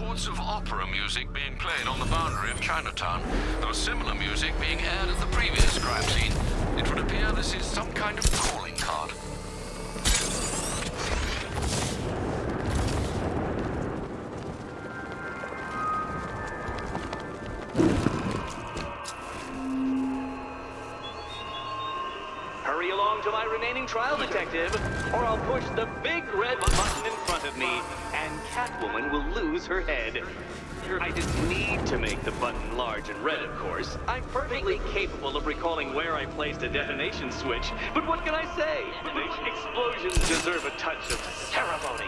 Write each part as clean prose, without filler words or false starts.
reports of opera music being played on the boundary of Chinatown. There was similar music being aired at the previous crime scene. It would appear this is some kind of calling card. Hurry along to my remaining trial, detective, or I'll push the big red button in front of me, and Catwoman will lose her head. I didn't need to make the button large and red, of course. I'm perfectly capable of recalling where I placed a detonation switch, but what can I say? Explosions deserve a touch of ceremony.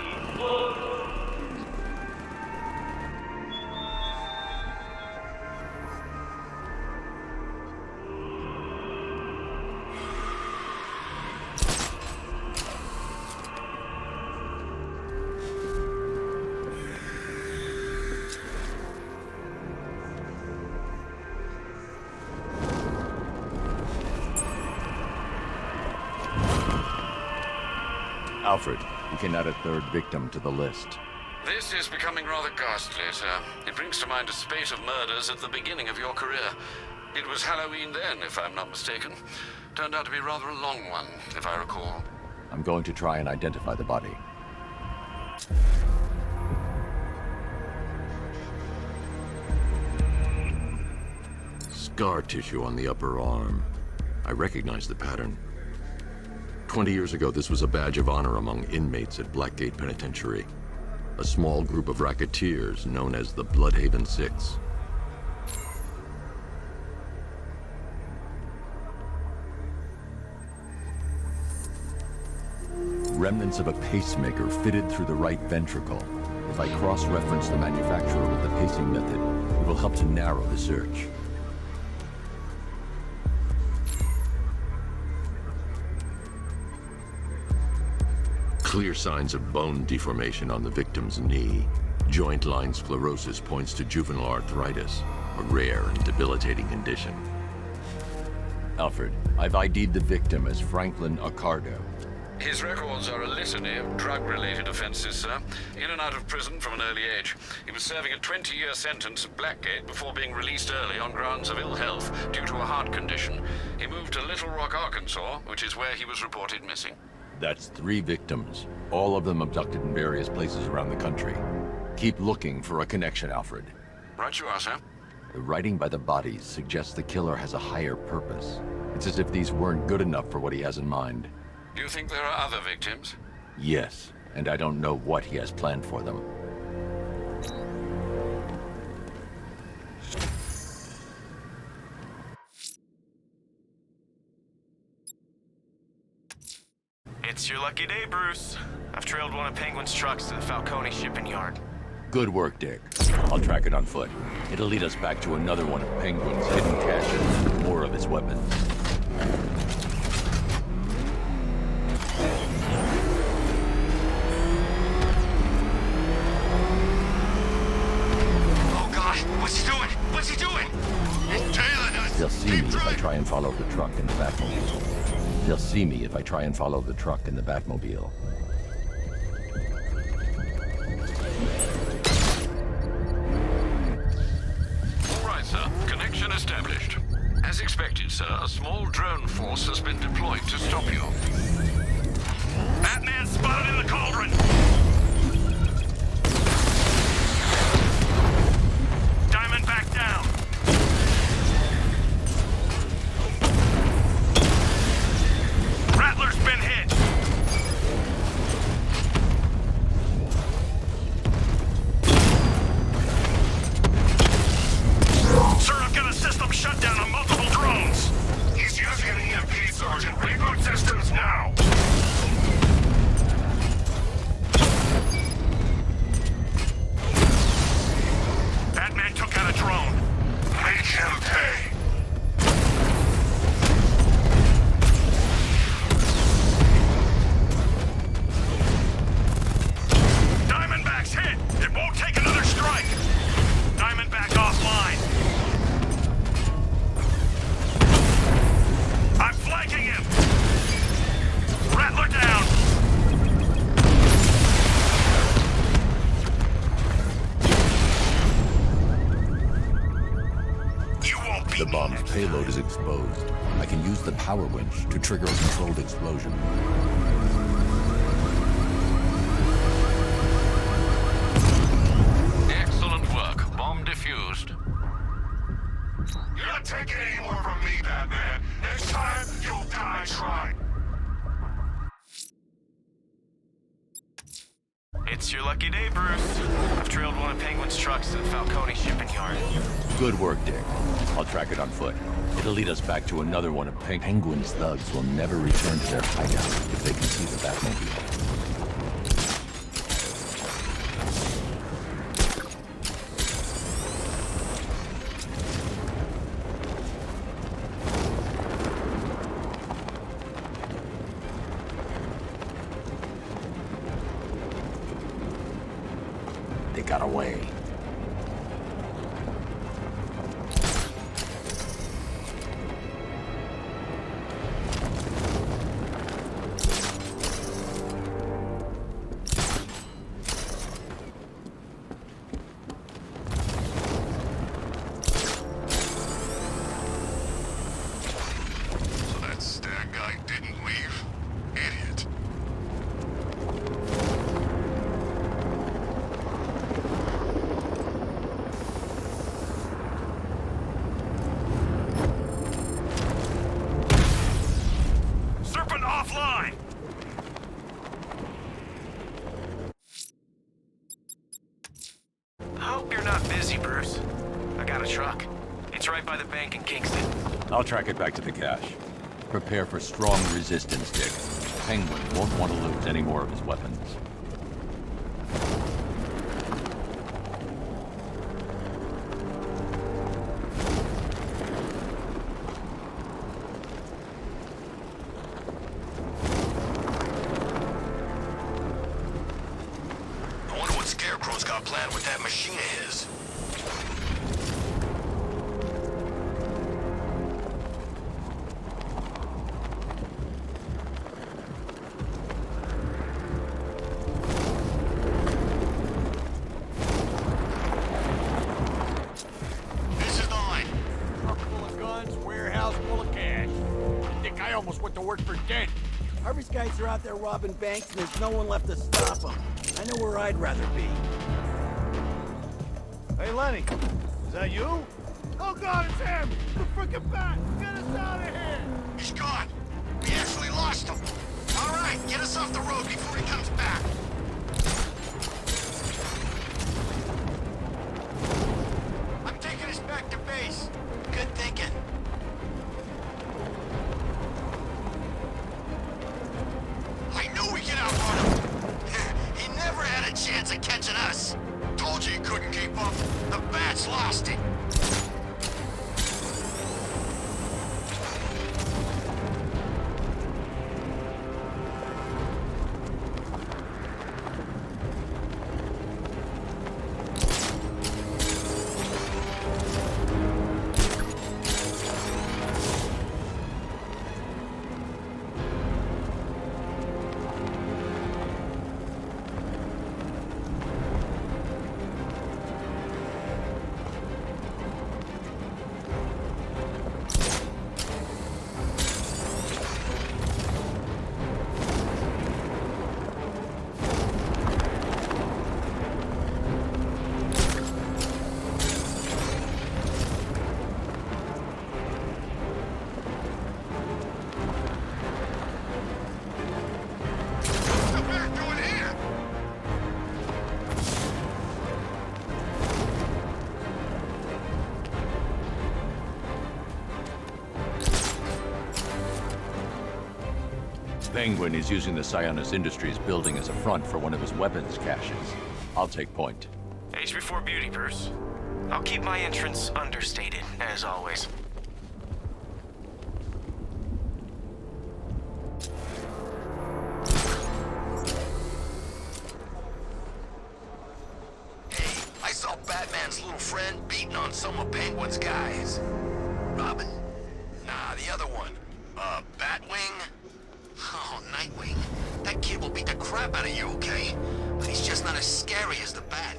Alfred, we can add a third victim to the list. This is becoming rather ghastly, sir. It brings to mind a spate of murders at the beginning of your career. It was Halloween then, if I'm not mistaken. Turned out to be rather a long one, if I recall. I'm going to try and identify the body. Scar tissue on the upper arm. I recognize the pattern. 20 years ago, this was a badge of honor among inmates at Blackgate Penitentiary. A small group of racketeers known as the Bloodhaven Six. Remnants of a pacemaker fitted through the right ventricle. If I cross-reference the manufacturer with the pacing method, it will help to narrow the search. Clear signs of bone deformation on the victim's knee. Joint line sclerosis points to juvenile arthritis, a rare and debilitating condition. Alfred, I've ID'd the victim as Franklin Accardo. His records are a litany of drug-related offenses, sir. In and out of prison from an early age. He was serving a 20-year sentence at Blackgate before being released early on grounds of ill health due to a heart condition. He moved to Little Rock, Arkansas, which is where he was reported missing. That's 3 victims, all of them abducted in various places around the country. Keep looking for a connection, Alfred. Right you are, sir. The writing by the bodies suggests the killer has a higher purpose. It's as if these weren't good enough for what he has in mind. Do you think there are other victims? Yes, and I don't know what he has planned for them. It's your lucky day, Bruce. I've trailed one of Penguin's trucks to the Falcone shipping yard. Good work, Dick. I'll track it on foot. It'll lead us back to another one of Penguin's hidden caches and more of his weapons. Oh, God! What's he doing? What's he doing? He's tailing us! They'll see me if I try and follow the truck in the Batmobile. They'll see me if I try and follow the truck in the Batmobile. All right, sir. Connection established. As expected, sir, a small drone force has been deployed to stop you. Batman spotted in the cauldron! Diamond back down! Rattler's been hit! The bomb's payload is exposed. I can use the power winch to trigger a controlled explosion. Excellent work. Bomb defused. You're not taking any more from me, Batman. Next time, you'll die trying. It's your lucky day, Bruce. I've trailed one of Penguin's trucks to the Falcone shipping yard. Good work, Dick. I'll track it on foot. It'll lead us back to another one of Penguin's thugs will never return to their hideout if they can see the Batmobile. They got away. So that Stan guy didn't leave? Idiot. Serpent offline! Hope you're not busy, Bruce. I got a truck. It's right by the bank in Kingston. I'll track it back to the cache. Prepare for strong resistance, Dick. Penguin won't want to lose any more of his weapons. I wonder what Scarecrow's got planned with that machine of his. This is the line. Truck full of guns, warehouse full of cash. I think I almost went to work for Dent. Harvey's guys are out there robbing banks and there's no one left to stop them. I know where I'd rather be. Hey, Lenny. Is that you? Oh, God, it's him! The frickin' bat! Get us out of here! He's gone. We actually lost him. All right, get us off the road before he comes back. I'm taking us back to base. Good thinking. I knew we could outrun him. He never had a chance of catching us. Told you he couldn't keep up. The Bat's lost it. What's the Bat doing here? Penguin is using the Sionis Industries building as a front for one of his weapons caches. I'll take point. Age before beauty, Bruce. I'll keep my entrance understated, as always. Hey, I saw Batman's little friend beating on some of Penguin's guys. Robin? Nah, the other one. Batwing? Oh, Nightwing. That kid will beat the crap out of you, okay? But he's just not as scary as the Bat.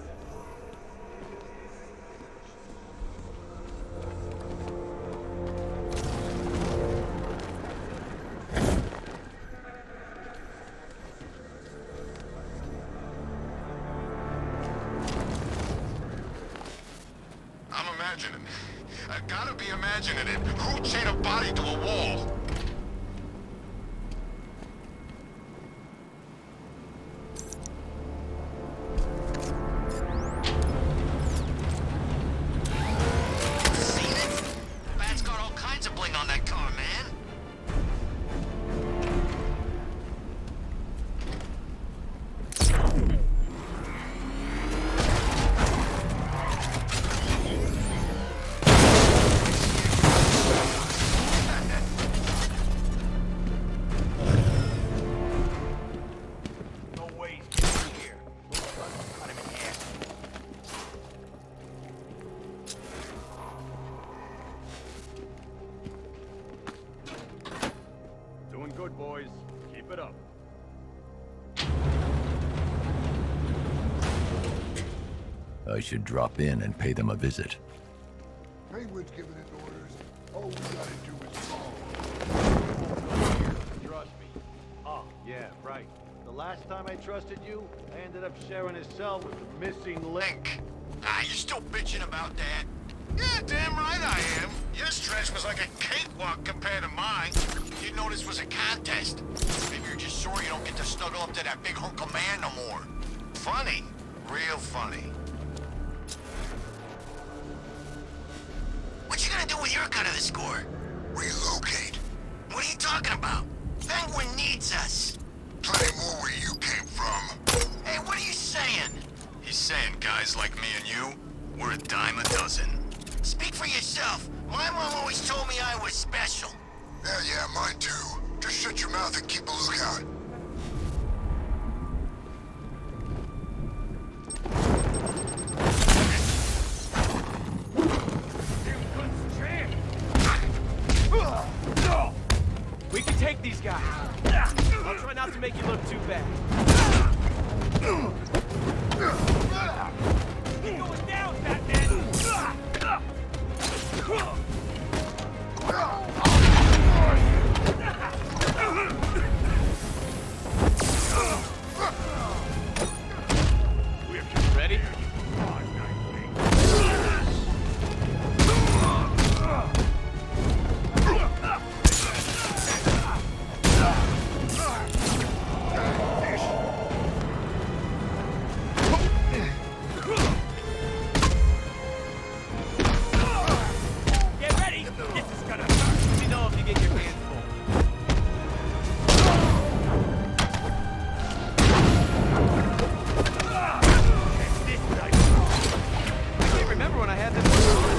imagining. I gotta be imagining it. Who chained a body to a wall? Seen it? Bat's got all kinds of bling on that car, man. No way he's getting here. Cut him in half. Doing good, boys. Keep it up. I should drop in and pay them a visit. Penguin's giving it orders. All we gotta do is follow. Trust me. Oh, yeah, right. The last time I trusted you, I ended up sharing a cell with the missing link. Ah, you still bitching about that? Yeah, damn right I am. Your stretch was like a cakewalk compared to mine. You know this was a contest. Maybe you're just sorry you don't get to snuggle up to that big hunk of man no more. Funny. Real funny. What you gonna do with your cut of the score? Relocate. What are you talking about? Penguin needs us. Plenty more where you came from. Hey, what are you saying? He's saying guys like me and you, we're a dime a dozen. Speak for yourself. My mom always told me I was special. Yeah, mine too. Just shut your mouth and keep a lookout. We can take these guys. I'll try not to make you look too bad. Keep going down, Batman! Ready? Get ready! This is gonna hurt. Let me know if you get your hands full. I can't remember when I had this one on.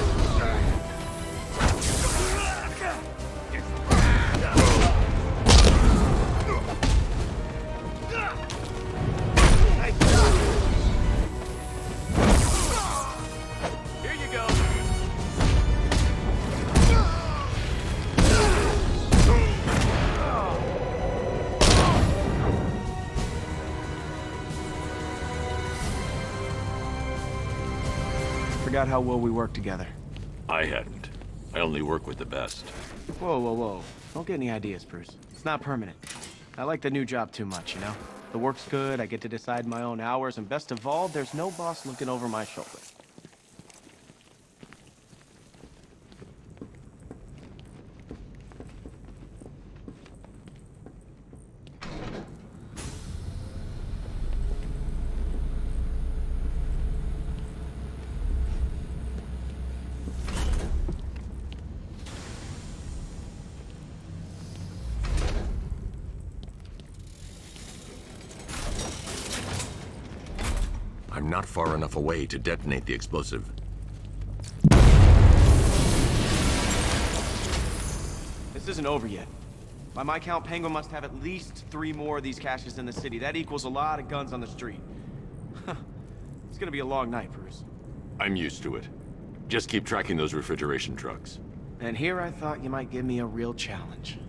Nice shot. Here you go. Forgot how well we work together. I hadn't. I only work with the best. Whoa, whoa, whoa. Don't get any ideas, Bruce. It's not permanent. I like the new job too much, you know? The work's good, I get to decide my own hours, and best of all, there's no boss looking over my shoulder. I'm not far enough away to detonate the explosive. This isn't over yet. By my count, Penguin must have at least 3 more of these caches in the city. That equals a lot of guns on the street. It's gonna be a long night, Bruce. I'm used to it. Just keep tracking those refrigeration trucks. And here I thought you might give me a real challenge.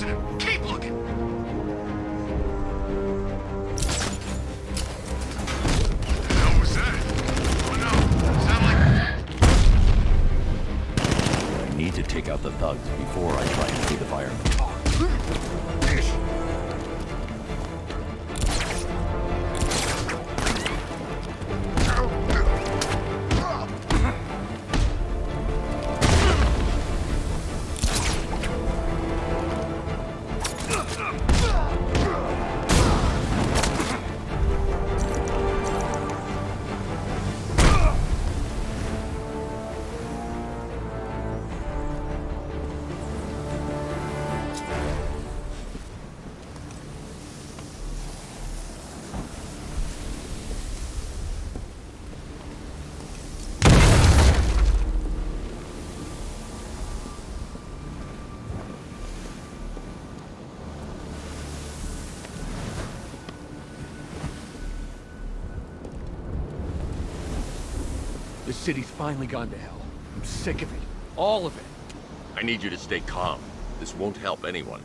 losing him. Keep looking. What the hell was that? Oh no. Sound like... I need to take out the thugs before I try and free the firemen. This city's finally gone to hell. I'm sick of it. All of it. I need you to stay calm. This won't help anyone.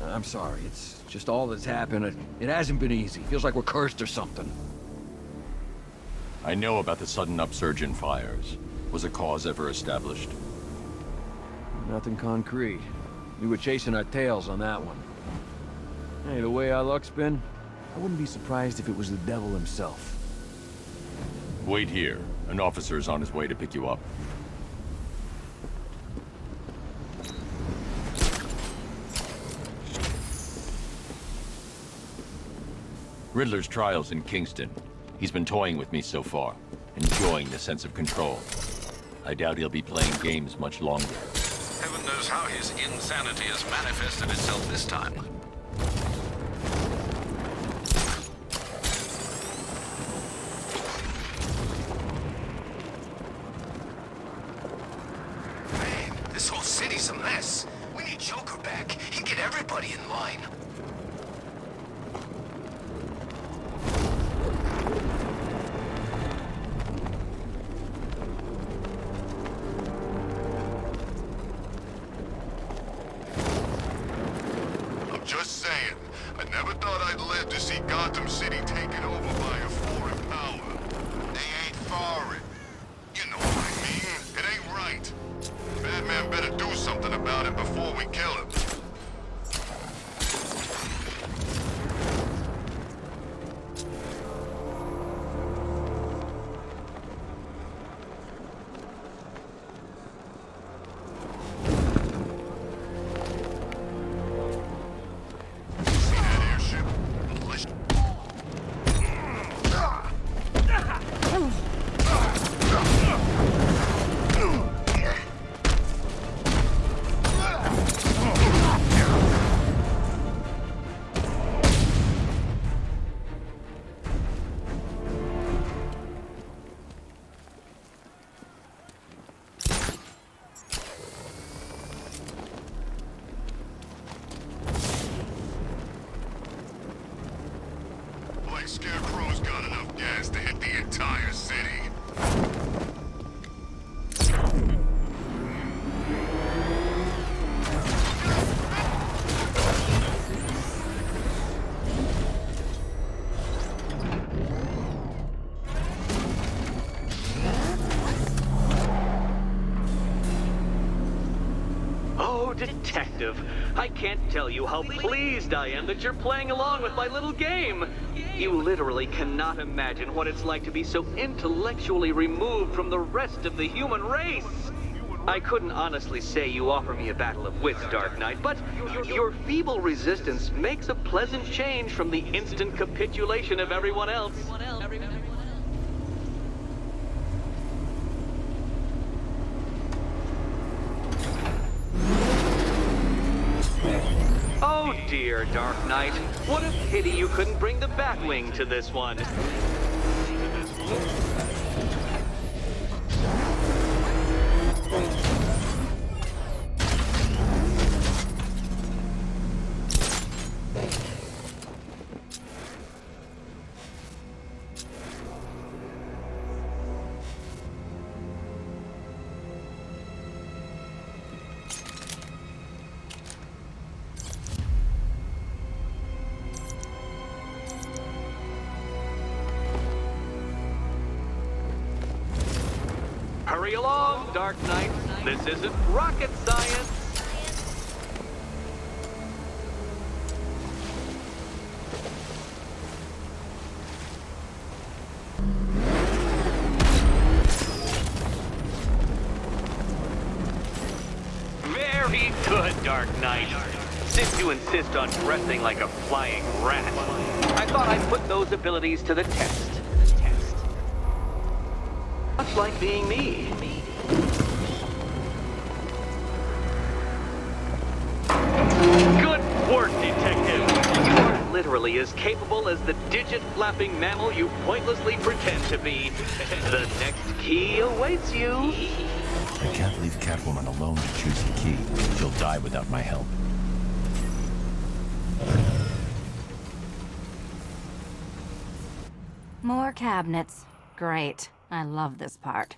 I'm sorry. It's just all that's happened. It hasn't been easy. Feels like we're cursed or something. I know about the sudden upsurge in fires. Was a cause ever established? Nothing concrete. We were chasing our tails on that one. Hey, the way our luck's been, I wouldn't be surprised if it was the devil himself. Wait here. An officer is on his way to pick you up. Riddler's trial's in Kingston. He's been toying with me so far, enjoying the sense of control. I doubt he'll be playing games much longer. Heaven knows how his insanity has manifested itself this time. Man, this whole city's a mess. We need Joker back. He'd get everybody in line. I'm just saying, I never thought I'd live to see Gotham City taken over by a foreign power. They ain't foreign. You know what I mean? It ain't right. Batman better do something about it before we kill him. See that airship? Militia. Like Scarecrow's got enough gas to hit the entire city. Oh, Detective, I can't tell you how pleased I am that you're playing along with my little game. You literally cannot imagine what it's like to be so intellectually removed from the rest of the human race. I couldn't honestly say you offer me a battle of wits, Dark Knight, but your feeble resistance makes a pleasant change from the instant capitulation of everyone else. Oh dear, Dark Knight. What a pity you couldn't bring the Batwing to this one. Hurry along, Dark Knight. This isn't rocket science. Very good, Dark Knight. Since you insist on dressing like a flying rat, I thought I'd put those abilities to the test. Much like being me. Good work, Detective. You are literally as capable as the digit-flapping mammal you pointlessly pretend to be. The next key awaits you. I can't leave Catwoman alone to choose the key. She'll die without my help. More cabinets. Great. I love this part.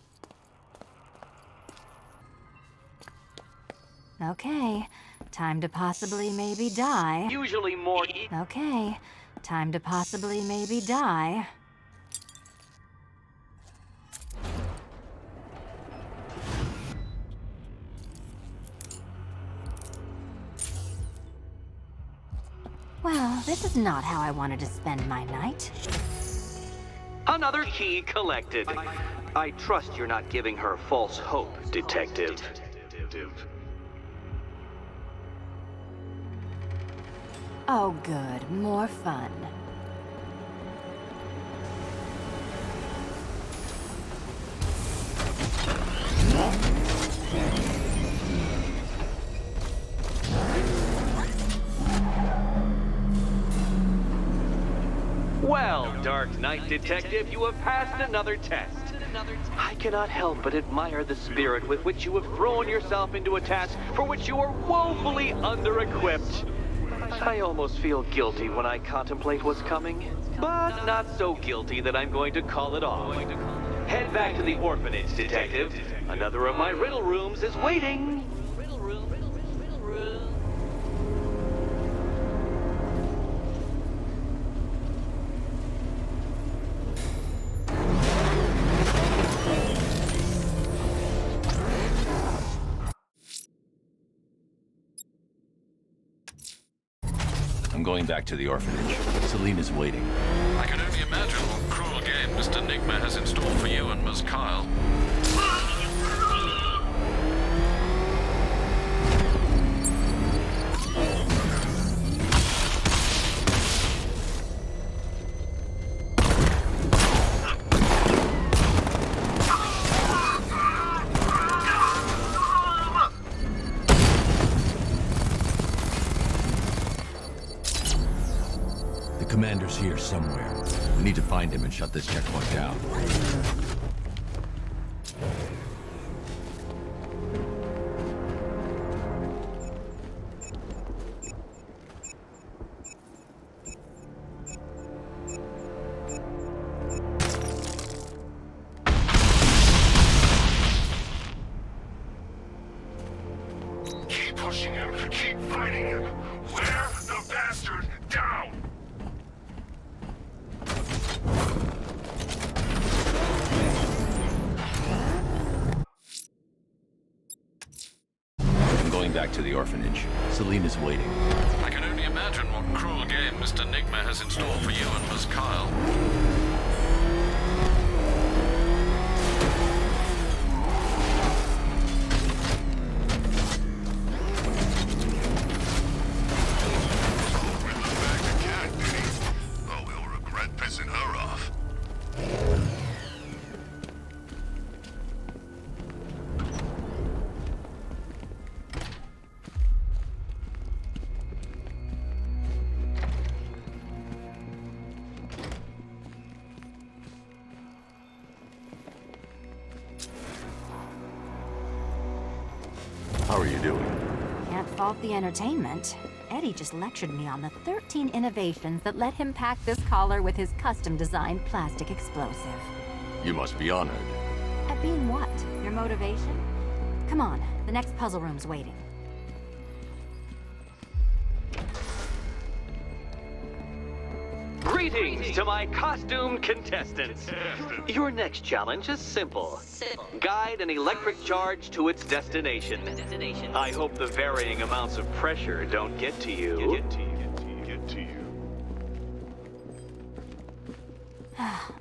Okay. Time to possibly maybe die. Usually more... Okay. Time to possibly maybe die. Well, this is not how I wanted to spend my night. Another key collected. I trust you're not giving her false hope, Detective. Oh, good. More fun. Well, Dark Knight Detective, you have passed another test. I cannot help but admire the spirit with which you have thrown yourself into a task for which you are woefully under-equipped. I almost feel guilty when I contemplate what's coming, but not so guilty that I'm going to call it off. Head back to the orphanage, Detective. Another of my riddle rooms is waiting. I'm going back to the orphanage. Selena's waiting. I can only imagine what cruel game Mr. Nigma has in store for you and Ms. Kyle. Commander's here somewhere. We need to find him and shut this checkpoint down. Keep pushing him. Keep fighting him. Wear the bastard down. Going back to the orphanage. Selena's waiting. I can only imagine what cruel game Mr. Nigma has in store for you and Ms. Kyle. Oh, we'll regret pissing her off. How are you doing? Can't fault the entertainment. Eddie just lectured me on the 13 innovations that let him pack this collar with his custom-designed plastic explosive. You must be honored. At being what? Your motivation? Come on, the next puzzle room's waiting. Greetings! Greetings to my costumed contestants. Your next challenge is simple. Guide an electric charge to its destination. I hope the varying amounts of pressure don't get to you.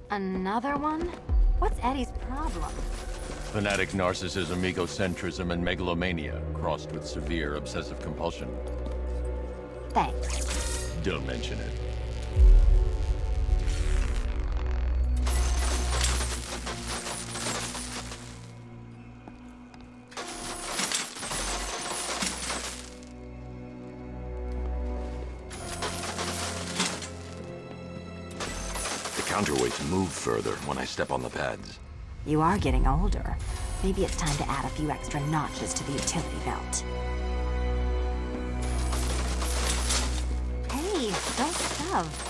Another one? What's Eddie's problem? Fanatic narcissism, egocentrism, and megalomania, crossed with severe obsessive compulsion. Thanks. Don't mention it. The counterweights move further when I step on the pads. You are getting older. Maybe it's time to add a few extra notches to the utility belt. Hey, don't shove.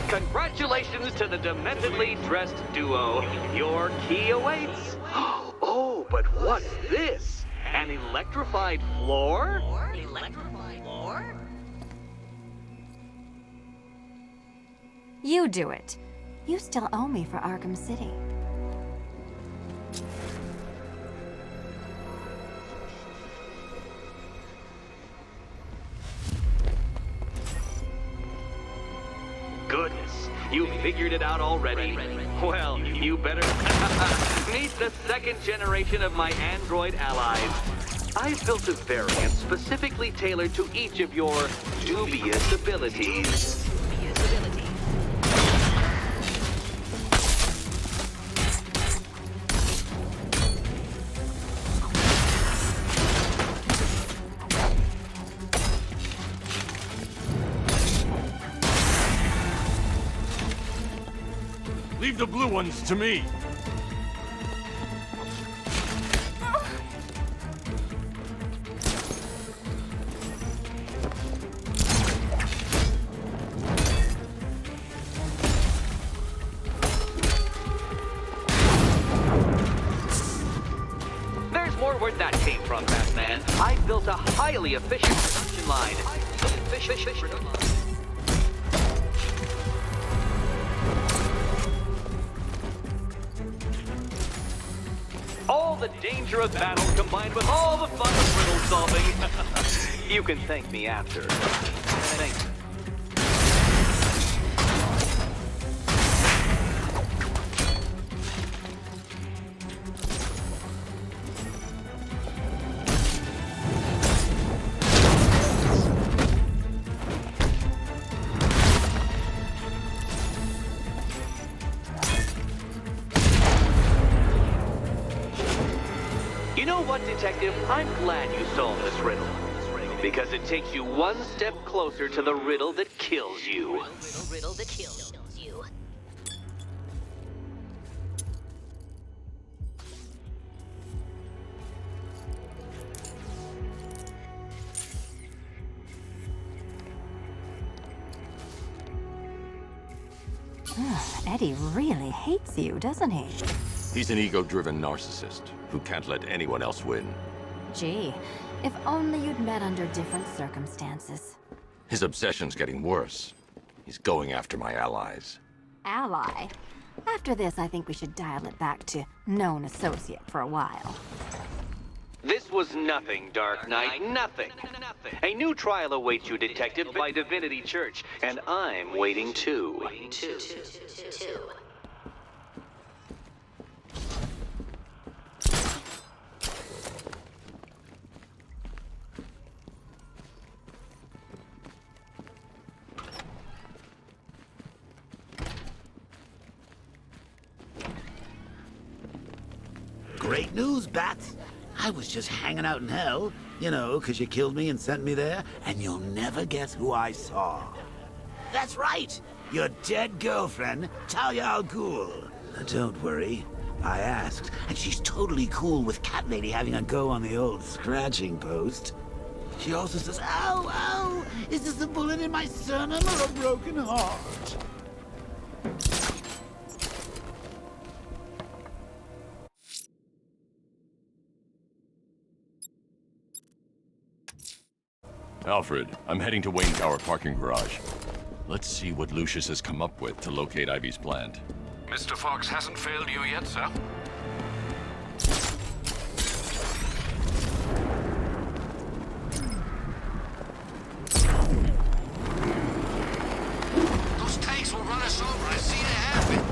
Congratulations to the dementedly dressed duo. Your key awaits. Oh, but what's this? An electrified floor? You do it. You still owe me for Arkham City. Goodness, you figured it out already. Well, you better meet the second generation of my android allies. I've built a variant specifically tailored to each of your dubious abilities. Leave the blue ones to me! There's more where that came from, Batman. I built a highly efficient production line. All the danger of battle combined with all the fun of riddle solving. You can thank me after. Thanks. You know what, Detective? I'm glad you solved this riddle. Because it takes you one step closer to the riddle that kills you. Eddie really hates you, doesn't he? He's an ego-driven narcissist who can't let anyone else win. Gee, if only you'd met under different circumstances. His obsession's getting worse. He's going after my allies. Ally? After this, I think we should dial it back to known associate for a while. This was nothing, Dark Knight, nothing. A new trial awaits you, Detective, by Divinity Church, and I'm waiting too. great news, Bats. I was just hanging out in hell, you know, 'cause you killed me and sent me there, and you'll never guess who I saw. That's right, your dead girlfriend, Talia al Ghul. Don't worry, I asked, and she's totally cool with Cat Lady having a go on the old scratching post. She also says, ow, ow, is this a bullet in my sternum or a broken heart? Alfred, I'm heading to Wayne Tower parking garage. Let's see what Lucius has come up with to locate Ivy's plant. Mr. Fox hasn't failed you yet, sir? Those tanks will run us over. I've seen it happen.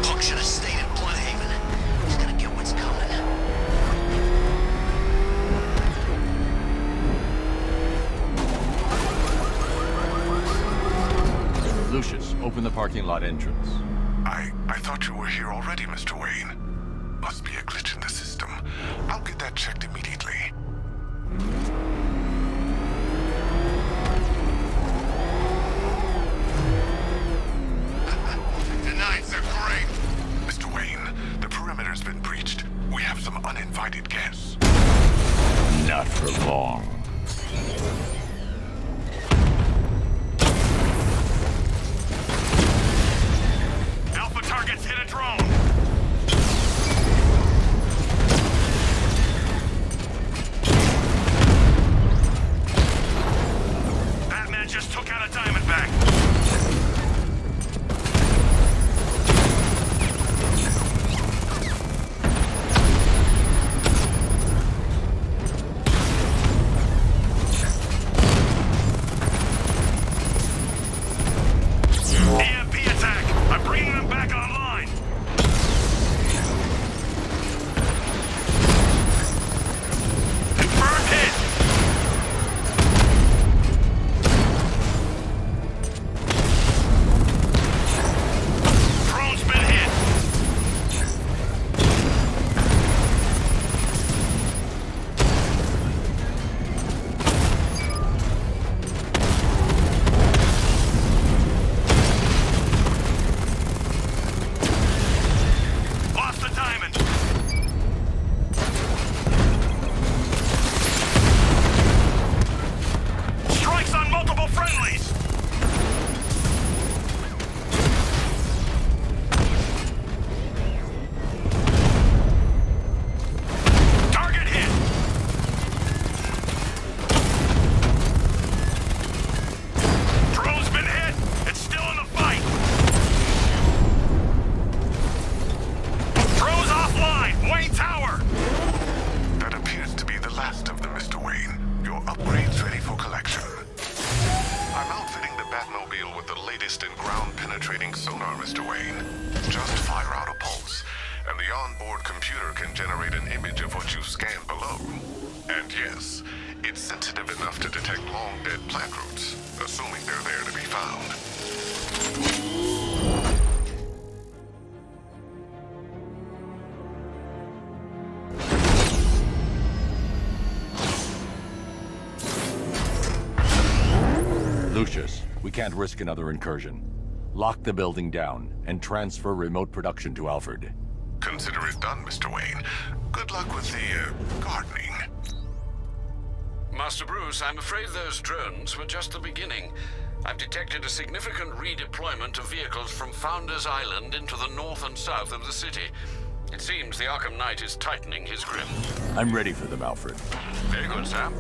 Punk should have stayed in Bloodhaven. He's gonna get what's coming. Lucius, open the parking lot entrance. I thought you were here already, Mr. Wayne. Must be a glitch in the system. I'll get that checked immediately. The nights are great. Mr. Wayne, the perimeter's been breached. We have some uninvited guests. Not for long. Alpha targets hit a drone. Batman just took out a Diamondback. EMP attack! I'm bringing them back online! Confirmed hit! Drone's been hit! Lost the diamond! Strikes on multiple friendlies! Target hit! Drone's been hit! It's still in the fight! Drone's offline! Wayne Tower! That appears to be the last of them, Mr. Wayne. Your upgrade's ready for collection. I'm outfitting the Batmobile with the latest in ground-penetrating sonar, Mr. Wayne. Just fire out a pulse, and the onboard computer can generate an image of what you scanned below. And yes, it's sensitive enough to detect long-dead plant roots, assuming they're there to be found. Lucius, we can't risk another incursion. Lock the building down and transfer remote production to Alfred. Consider it done, Mr. Wayne. Good luck with the, gardening. Master Bruce, I'm afraid those drones were just the beginning. I've detected a significant redeployment of vehicles from Founders Island into the north and south of the city. It seems the Arkham Knight is tightening his grip. I'm ready for them, Alfred. Very good, sir.